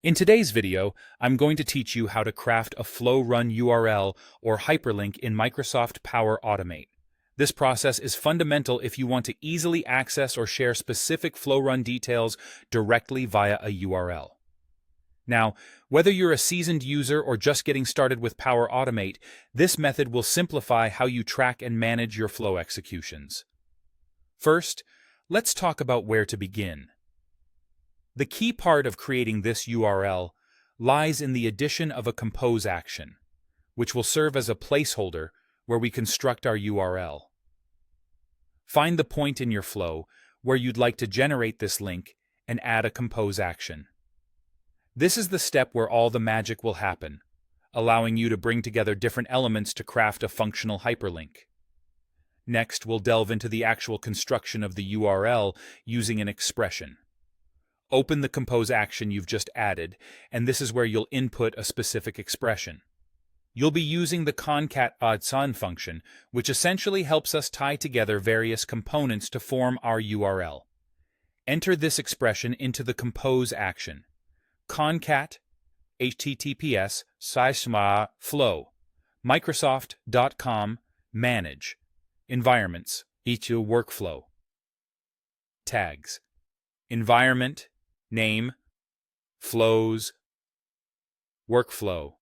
In today's video, I'm going to teach you how to craft a flow run URL or hyperlink in Microsoft Power Automate. This process is fundamental if you want to easily access or share specific flow run details directly via a URL. Now, whether you're a seasoned user or just getting started with Power Automate, this method will simplify how you track and manage your flow executions. First, let's talk about where to begin. The key part of creating this URL lies in the addition of a compose action, which will serve as a placeholder where we construct our URL. Find the point in your flow where you'd like to generate this link and add a compose action. This is the step where all the magic will happen, allowing you to bring together different elements to craft a functional hyperlink. Next, we'll delve into the actual construction of the URL using an expression. Open the compose action you've just added, and this is where you'll input a specific expression. You'll be using the concat_add_son function, which essentially helps us tie together various components to form our URL. Enter this expression into the compose action. Concat https://flow microsoft.com manage environments each workflow tags environment name flows workflow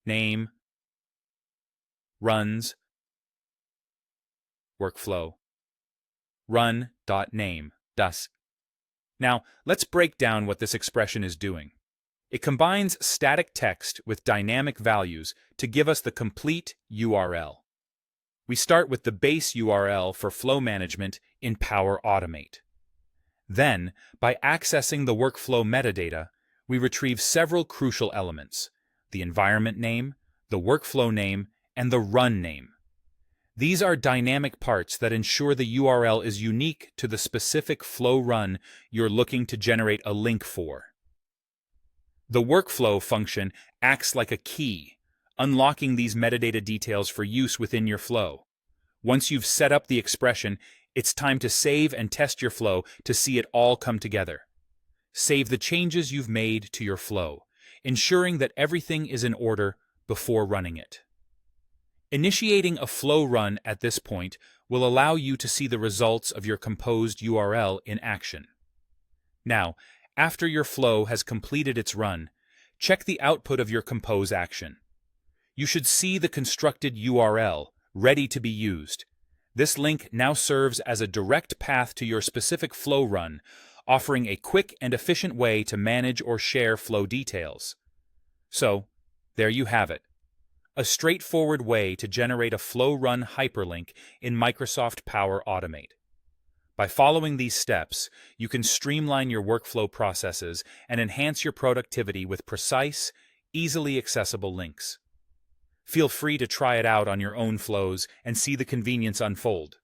name runs workflow run.name thus. Now, let's break down what this expression is doing. It combines static text with dynamic values to give us the complete URL. We start with the base URL for flow management in Power Automate. Then, by accessing the workflow metadata, we retrieve several crucial elements: the environment name, the workflow name, and the run name. These are dynamic parts that ensure the URL is unique to the specific flow run you're looking to generate a link for. The workflow function acts like a key, unlocking these metadata details for use within your flow. Once you've set up the expression, it's time to save and test your flow to see it all come together. Save the changes you've made to your flow, ensuring that everything is in order before running it. Initiating a flow run at this point will allow you to see the results of your composed URL in action. Now, after your flow has completed its run, check the output of your compose action. You should see the constructed URL ready to be used. This link now serves as a direct path to your specific flow run, offering a quick and efficient way to manage or share flow details. So, there you have it. A straightforward way to generate a flow run hyperlink in Microsoft Power Automate. By following these steps, you can streamline your workflow processes and enhance your productivity with precise, easily accessible links. Feel free to try it out on your own flows and see the convenience unfold.